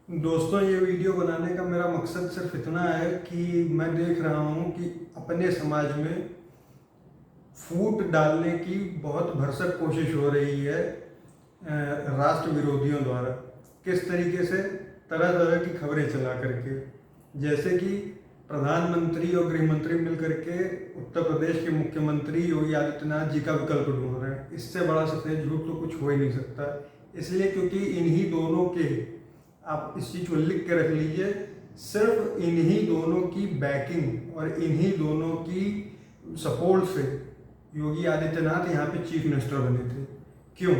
दोस्तों, ये वीडियो बनाने का मेरा मकसद सिर्फ इतना है कि मैं देख रहा हूँ कि अपने समाज में फूट डालने की बहुत भरसक कोशिश हो रही है राष्ट्र विरोधियों द्वारा। किस तरीके से? तरह तरह की खबरें चला करके, जैसे कि प्रधानमंत्री और गृह मंत्री मिलकर के उत्तर प्रदेश के मुख्यमंत्री योगी आदित्यनाथ जी का विकल्प ढूंढ रहे हैं। इससे बड़ा सफेद झूठ तो कुछ हो ही नहीं सकता। इसलिए क्योंकि इन्हीं दोनों के, आप इस चीज़ को लिख के रख लीजिए, सिर्फ इन्हीं दोनों की बैकिंग और इन्हीं दोनों की सपोर्ट से योगी आदित्यनाथ यहाँ पे चीफ मिनिस्टर बने थे। क्यों?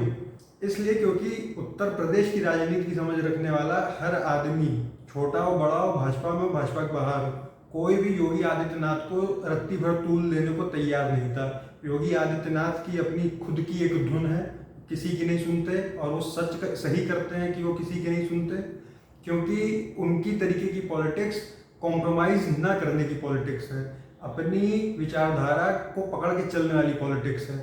इसलिए क्योंकि उत्तर प्रदेश की राजनीति की समझ रखने वाला हर आदमी, छोटा हो बड़ा हो, भाजपा में हो भाजपा के बाहर हो, कोई भी योगी आदित्यनाथ को रत्ती भर तूल देने को तैयार नहीं था। योगी आदित्यनाथ की अपनी खुद की एक धुन है, किसी की नहीं सुनते, और वो सही करते हैं कि वो किसी की नहीं सुनते, क्योंकि उनकी तरीके की पॉलिटिक्स कॉम्प्रोमाइज ना करने की पॉलिटिक्स है, अपनी विचारधारा को पकड़ के चलने वाली पॉलिटिक्स है।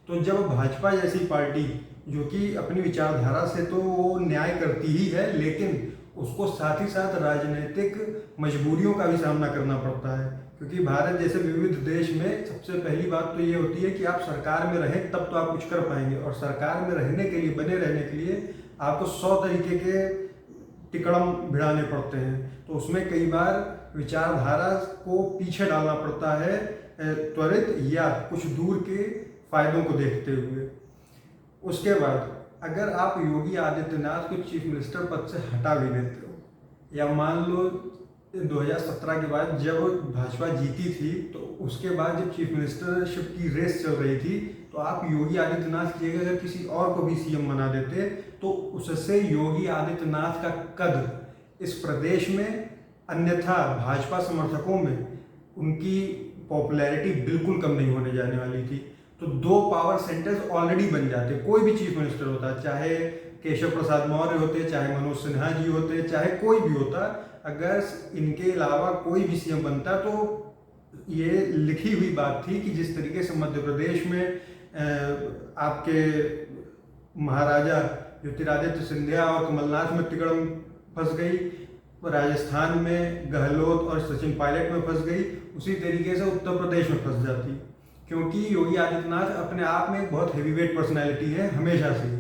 तो जब भाजपा जैसी पार्टी, जो कि अपनी विचारधारा से तो वो न्याय करती ही है, लेकिन उसको साथ ही साथ राजनीतिक मजबूरियों का भी सामना करना पड़ता है, क्योंकि भारत जैसे विविध देश में सबसे पहली बात तो ये होती है कि आप सरकार में रहें तब तो आप कुछ कर पाएंगे, और सरकार में रहने के लिए, बने रहने के लिए आपको 100 तरीके के टिकड़म भिड़ाने पड़ते हैं। तो उसमें कई बार विचारधारा को पीछे डालना पड़ता है, त्वरित या कुछ दूर के फायदों को देखते हुए। उसके बाद अगर आप योगी आदित्यनाथ को चीफ मिनिस्टर पद से हटा भी देते हो, या मान लो 2017 के बाद जब भाजपा जीती थी, तो उसके बाद जब चीफ मिनिस्टरशिप की रेस चल रही थी, तो आप योगी आदित्यनाथ की जगह अगर किसी और को भी सीएम बना देते, तो उससे योगी आदित्यनाथ का कद इस प्रदेश में, अन्यथा भाजपा समर्थकों में उनकी पॉपुलैरिटी बिल्कुल कम नहीं होने जाने वाली थी। तो 2 पावर सेंटर्स ऑलरेडी बन जाते, कोई भी चीफ मिनिस्टर होता, चाहे केशव प्रसाद मौर्य होते, चाहे मनोज सिन्हा जी होते, चाहे कोई भी होता, अगर इनके अलावा कोई भी सीएम बनता, तो ये लिखी हुई बात थी कि जिस तरीके से मध्य प्रदेश में आपके महाराजा ज्योतिरादित्य सिंधिया और कमलनाथ में तिकड़म फंस गई, राजस्थान में गहलोत और सचिन पायलट में फंस गई, उसी तरीके से उत्तर प्रदेश में फंस जाती, क्योंकि योगी आदित्यनाथ अपने आप में एक बहुत हेवीवेट पर्सनैलिटी है हमेशा से ही।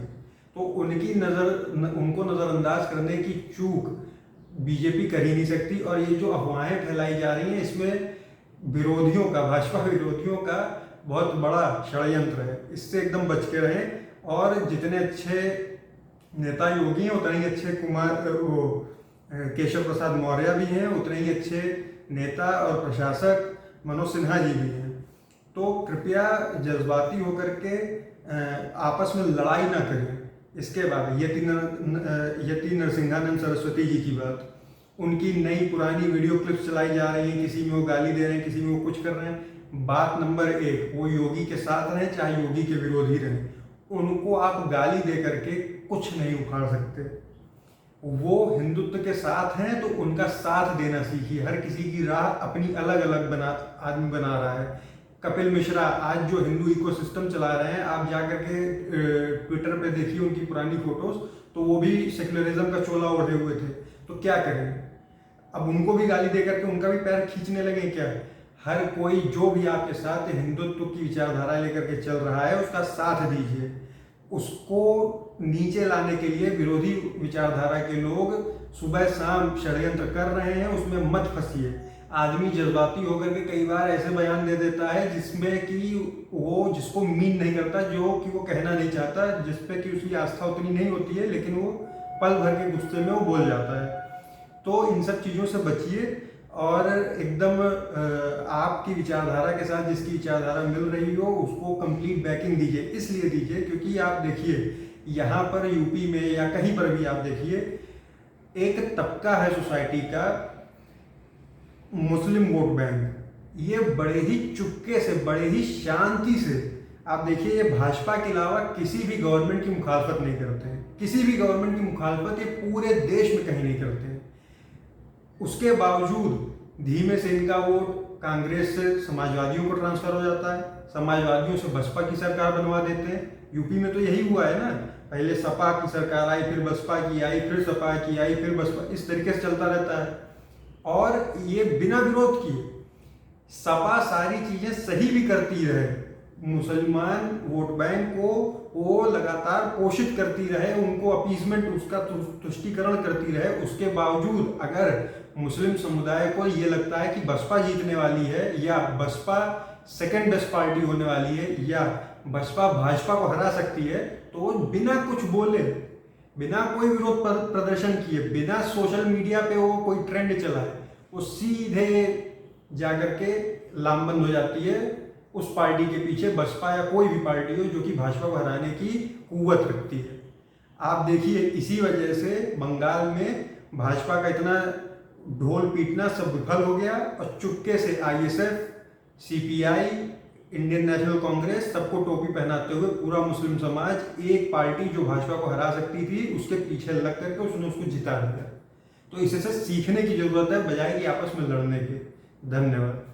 तो उनको नज़रअंदाज करने की चूक बीजेपी कर ही नहीं सकती। और ये जो अफवाहें फैलाई जा रही हैं, इसमें विरोधियों का, भाजपा विरोधियों का बहुत बड़ा षड्यंत्र है। इससे एकदम बच के रहें, और जितने अच्छे नेता योगी हैं उतने ही अच्छे केशव प्रसाद मौर्य भी हैं, उतने ही अच्छे नेता और प्रशासक मनोज सिन्हा जी भी हैं। तो कृपया जज्बाती होकर के आपस में लड़ाई ना करें। इसके बाद यति नरसिंहानंद सरस्वती जी की बात, उनकी नई पुरानी वीडियो क्लिप्स चलाई जा रही हैं, किसी में वो गाली दे रहे हैं, किसी में वो कुछ कर रहे हैं। बात नंबर 1, वो योगी के साथ रहें चाहे योगी के विरोधी रहें, उनको आप गाली दे करके कुछ नहीं उखाड़ सकते। वो हिंदुत्व के साथ हैं तो उनका साथ देना सीखिए। हर किसी की राह अपनी अलग अलग आदमी बना रहा है। कपिल मिश्रा आज जो हिंदू इकोसिस्टम चला रहे हैं, आप जाकर के ट्विटर पे देखिए उनकी पुरानी फोटोज, तो वो भी सेक्युलरिज्म का चोला ओढ़े हुए थे। तो क्या करें? अब उनको भी गाली दे करके उनका भी पैर खींचने लगे क्या? हर कोई जो भी आपके साथ हिंदुत्व की विचारधारा लेकर के चल रहा है, उसका साथ दीजिए। उसको नीचे लाने के लिए विरोधी विचारधारा के लोग सुबह शाम षड्यंत्र कर रहे हैं, उसमें मत फंसिए। आदमी जज्बाती होकर के कई बार ऐसे बयान दे देता है जिसमें कि वो जिसको मीन नहीं करता, जो कि वो कहना नहीं चाहता, जिसपे कि उसकी आस्था उतनी नहीं होती है, लेकिन वो पल भर के गुस्से में वो बोल जाता है। तो इन सब चीज़ों से बचिए, और एकदम आपकी विचारधारा के साथ जिसकी विचारधारा मिल रही हो उसको कंप्लीट बैकिंग दीजिए। इसलिए दीजिए क्योंकि आप देखिए, यहाँ पर यूपी में या कहीं पर भी आप देखिए, एक तबका है सोसाइटी का, मुस्लिम वोट बैंक, ये बड़े ही चुपके से, बड़े ही शांति से, आप देखिए, ये भाजपा के अलावा किसी भी गवर्नमेंट की मुखालफत नहीं करते हैं। किसी भी गवर्नमेंट की मुखालफत ये पूरे देश में कहीं नहीं करते हैं। उसके बावजूद धीमे से इनका वोट कांग्रेस से समाजवादियों को ट्रांसफर हो जाता है, समाजवादियों से बसपा की सरकार बनवा देते हैं। यूपी में तो यही हुआ है ना। पहले सपा की सरकार आई, फिर बसपा की आई, फिर सपा की आई, फिर बसपा, इस तरीके से चलता रहता है। और ये बिना विरोध किए सपा सारी चीजें सही भी करती रहे, मुसलमान वोट बैंक को वो लगातार पोषित करती रहे, उनको अपीजमेंट, उसका तुष्टीकरण करती रहे, उसके बावजूद अगर मुस्लिम समुदाय को ये लगता है कि बसपा जीतने वाली है या बसपा सेकंड बेस्ट पार्टी होने वाली है या बसपा भाजपा को हरा सकती है, तो वो बिना कुछ बोले, बिना कोई विरोध प्रदर्शन किए, बिना सोशल मीडिया पे वो कोई ट्रेंड चलाए, वो सीधे जाकर के लामबंद हो जाती है उस पार्टी के पीछे, बसपा या कोई भी पार्टी हो जो कि भाजपा को हराने की कुव्वत रखती है। आप देखिए, इसी वजह से बंगाल में भाजपा का इतना ढोल पीटना सब विफल हो गया और चुपके से ISF, CPI, Indian national Congress, सबको टोपी पहनाते हुए पूरा मुस्लिम समाज एक पार्टी जो भाजपा को हरा सकती थी उसके पीछे लग करके उसने उसको जिता दिया। तो इससे सीखने की जरूरत है बजाय कि आपस में लड़ने के। धन्यवाद।